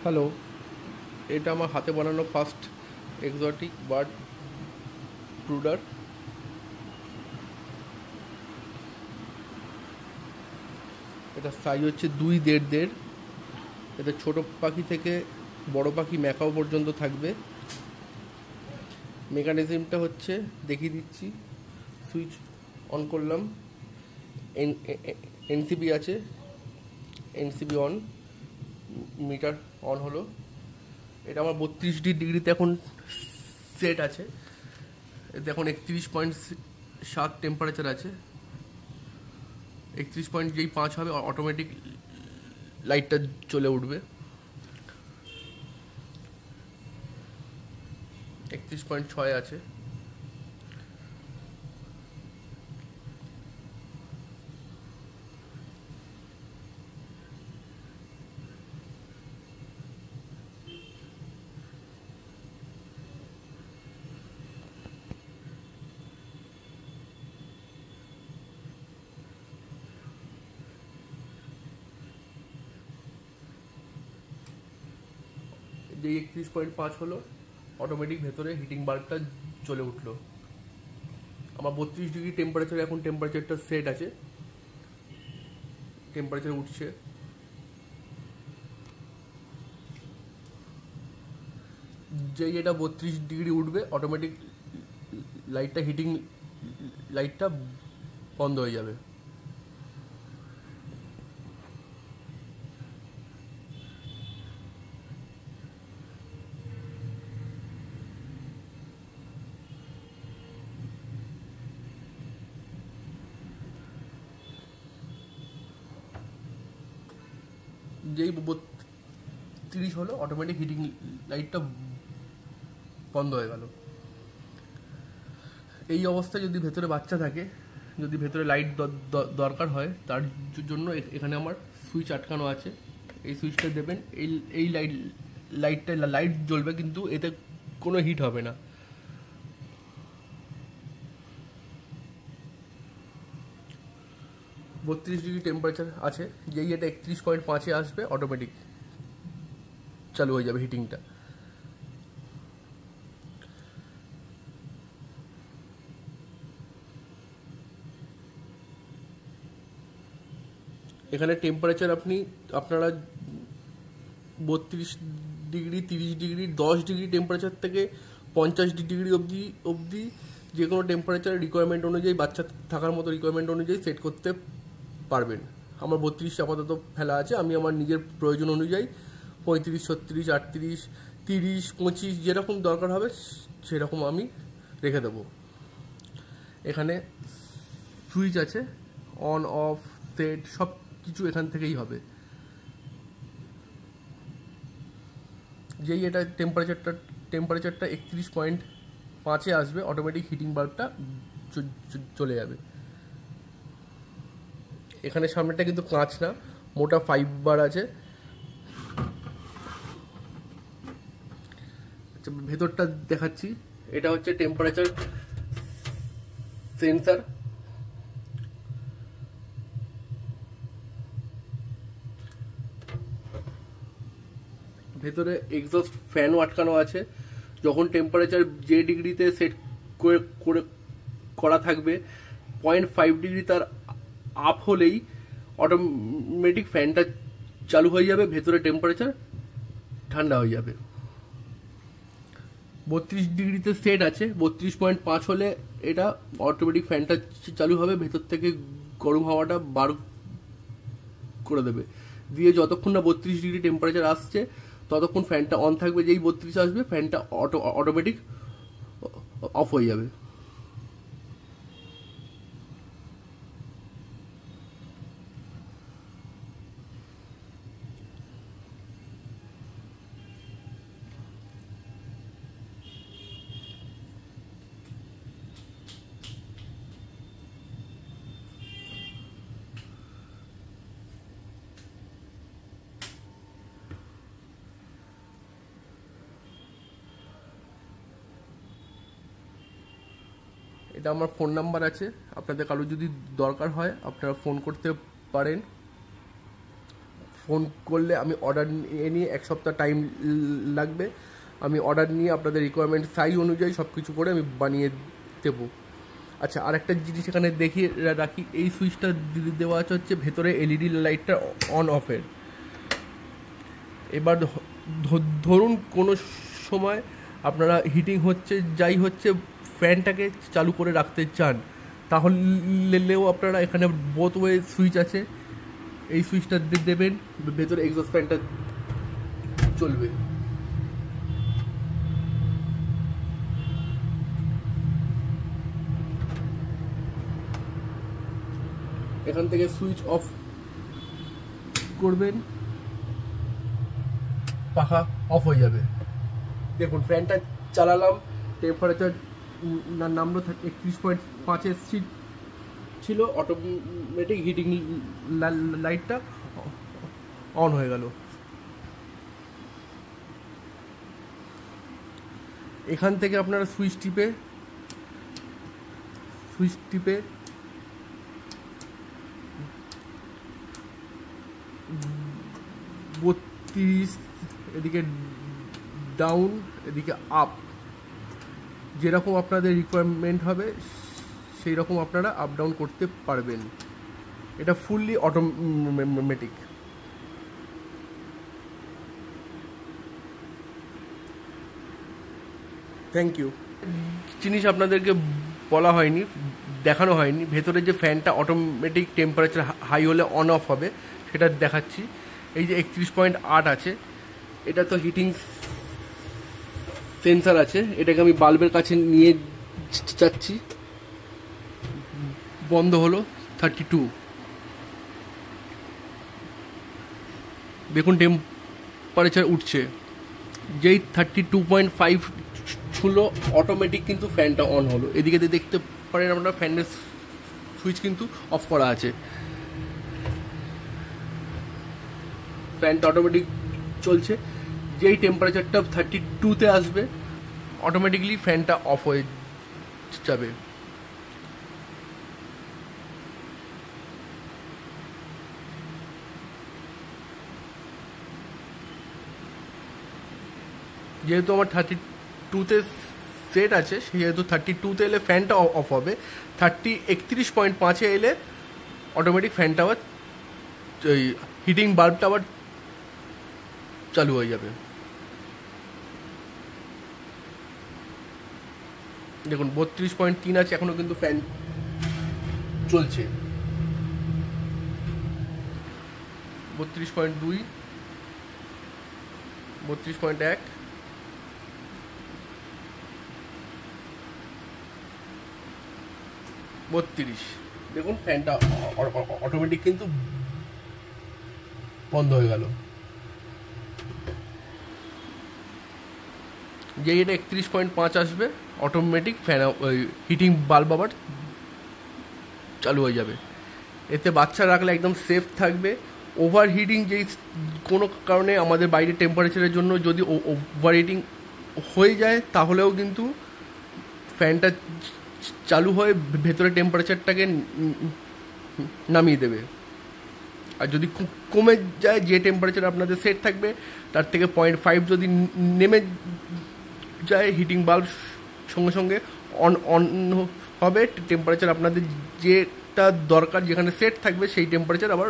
Hello, এটা আমার হাতে বানানো ফার্স্ট এক্সোটিক বার্ড ব্রুডার। এটা সাইজ হচ্ছে 2.5 এটা ছোট পাখি থেকে বড় পাখি ম্যাকাও পর্যন্ত থাকবে। মেকানিজমটা হচ্ছে দেখিয়ে দিচ্ছি। সুইচ অন করলাম, এনসিবি আছে, এনসিবি অন, মিটার অন হলো। এটা আমার 32 ডিগ্রিতে এখন সেট আছে। এখন 31.7 টেম্পারেচার আছে। 31.5 হবে, অটোমেটিক লাইটটা জ্বলে উঠবে। 31.6 আছে। যে 31.5 হলো, অটোমেটিক ভেতরে হিটিং বাল্বটা জ্বলে উঠলো। আমার 32 ডিগ্রি টেম্পারেচার, এখন টেম্পারেচারটা সেট আছে, টেম্পারেচার উঠছে। যেই এটা 32 ডিগ্রি উঠবে, অটোমেটিক লাইটটা হিটিং লাইটটা বন্ধ হয়ে যাবে। যেই 32 হলো, অটোমেটিক হিটিং লাইটটা বন্ধ হয়ে গেল। এই অবস্থায় যদি ভেতরে বাচ্চা থাকে, যদি ভেতরে লাইট দরকার হয়, তার জন্য এখানে আমার সুইচ আটকানো আছে। এই সুইচটা দেবেন, এই লাইট জ্বলবে, কিন্তু এতে কোনো হিট হবে না। বত্রিশ ডিগ্রি টেম্পারেচার আছে। যেই এটা 31.5-এ আসবে, অটোমেটিক চালু হয়ে যাবে হিটিংটা। এখানে টেম্পারেচার আপনারা 32 ডিগ্রি, 30 ডিগ্রি, 10 ডিগ্রি টেম্পারেচার থেকে 50 ডিগ্রি অবধি যে কোনো টেম্পারেচার রিকোয়ারমেন্ট অনুযায়ী, বাচ্চা থাকার মতো রিকোয়ারমেন্ট অনুযায়ী সেট করতে পারবেন। আমার 32 আপাতত ফেলা আছে। আমি আমার নিজের প্রয়োজন অনুযায়ী 35, 36, 38, 30, 25 যেরকম দরকার হবে সেরকম আমি রেখে দেবো। এখানে সুইচ আছে, অন অফ সেট সব কিছু এখান থেকেই হবে। যেই এটা টেম্পারেচারটা 31.5-এ আসবে, অটোমেটিক হিটিং বাল্বটা চলে যাবে। এখানে সামনেটা কিন্তু কাঁচ না, মোটা ফাইবার আছে। ভেতরটা দেখাচ্ছি। এটা হচ্ছে টেম্পারেচার সেন্সার। ভেতরে এক্সস্ট ফ্যানও আটকানো আছে। যখন টেম্পারেচার যে ডিগ্রিতে সেট করা থাকবে, 0.5 ডিগ্রি তার আপ হলেই অটোমেটিক ফ্যানটা চালু হয়ে যাবে, ভেতরে টেম্পারেচার ঠান্ডা হয়ে যাবে। 32 ডিগ্রিতে সেট আছে। 32.5 হলে এটা অটোমেটিক ফ্যানটা চালু হবে, ভেতর থেকে গরম হাওয়াটা বার করে দেবে। দিয়ে যতক্ষণ না 32 ডিগ্রি টেম্পারেচার আসছে, ততক্ষণ ফ্যানটা অন থাকবে। যেই 32 আসবে, ফ্যানটা অটোমেটিক অফ হয়ে যাবে। এটা আমার ফোন নাম্বার আছে, আপনাদের কারো যদি দরকার হয় আপনারা ফোন করতে পারেন। ফোন করলে আমি অর্ডার নিয়ে 1 সপ্তাহ টাইম লাগবে। আমি অর্ডার নিয়ে আপনাদের রিকোয়ারমেন্ট সাইজ অনুযায়ী সব কিছু করে আমি বানিয়ে দেবো। আচ্ছা, আর একটা জিনিস এখানে দেখিয়ে রাখি, এই সুইচটা দেওয়া আছে হচ্ছে ভেতরে এলইডি লাইটটা অন অফের। এবার ধরুন কোনো সময় আপনারা হিটিং হচ্ছে যাই হচ্ছে ফ্যানটাকে চালু করে রাখতে চান, তাহলেও আপনারা এখানে বোথ ওয়ে সুইচ আছে, এই সুইচটা দেবেন, ভেতরে এক্সস্ট ফ্যানটা চলবে। এখান থেকে সুইচ অফ করবেন, পাখা অফ হয়ে যাবে। দেখুন ফ্যানটা চালালাম, টেম্পারেচার নামলো 31.5 ছিল, অটোমেটিক হিটিং লাইটটা অন হয়ে গেল। এখান থেকে আপনারা সুইচ টিপে 32, এদিকে ডাউন, এদিকে আপ, যেরকম আপনাদের রিকোয়ারমেন্ট হবে সেই রকম আপনারা আপ ডাউন করতে পারবেন। এটা ফুললি অটোমেটিক। Thank you. জিনিস আপনাদেরকে বলা হয়নি, দেখানো হয়নি, ভেতরে যে ফ্যানটা অটোমেটিক টেম্পারেচার হাই হলে অন অফ হবে সেটা দেখাচ্ছি। এই যে 31.8 আছে, এটা তো হিটিং সেন্সার আছে, এটাকে আমি বাল্বের কাছে নিয়ে যাচ্ছি, বন্ধ হলো 32। দেখুন টেম্পারেচার উঠছে, যেই 32.5 ছিল অটোমেটিক কিন্তু ফ্যানটা অন হলো। এদিকে দেখতে পারেন আপনারা ফ্যানের সুইচ কিন্তু অফ করা আছে, ফ্যানটা অটোমেটিক চলছে। যেই টেম্পারেচারটা 32-তে আসবে অটোমেটিকলি ফ্যানটা অফ হয়ে যাবে। যেহেতু আমার 32-তে সেট আছে, সেহেতু 32-তে এলে ফ্যানটা অফ হবে, 31.5-এ এলে অটোমেটিক ফ্যানটা আবার ওই হিটিং বাল্বটা আবার চালু হয়ে যাবে। দেখুন 32.3 আছে, এখনো কিন্তু ফ্যান চলছে। 32.2, 32.1, 32। দেখুন ফ্যানটা অটোমেটিক কিন্তু বন্ধ হয়ে গেল। যে এটা 31.5 আসবে অটোমেটিক ফ্যান ওই হিটিং বাল্ব আবার চালু হয়ে যাবে। এতে বাচ্চা রাখলে একদম সেফ থাকবে। ওভার হিটিং যেই কোনো কারণে আমাদের বাইরের টেম্পারেচারের জন্য যদি ওভার হিটিং হয়ে যায় তাহলেও কিন্তু ফ্যানটা চালু হয়ে ভেতরে টেম্পারেচারটাকে নামিয়ে দেবে। আর যদি কমে যায়, যে টেম্পারেচার আপনাদের সেট থাকবে তার থেকে 0.5 যদি নেমে যায়, হিটিং বাল্ব সঙ্গে সঙ্গে অন হবে, টেম্পারেচার আপনাদের যেটা দরকার যেখানে সেট থাকবে সেই টেম্পারেচার আবার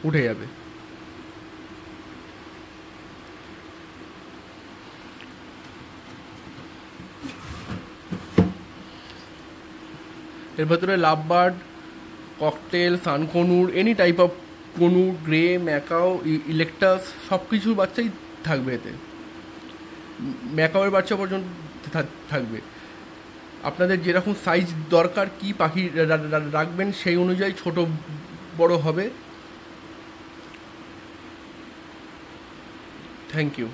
উঠে যাবে। এর ভেতরে lovebird, cockatiel, sun conure, any type of conure, grey, macaw, eclectus সব কিছু বাচ্চাই থাকবে। এতে ম্যাকাওয়ের বাচ্চা পর্যন্ত থাকবে। আপনাদের যেরকম সাইজ দরকার, কি পাখি রাখবেন সেই অনুযায়ী ছোট বড় হবে। Thank you.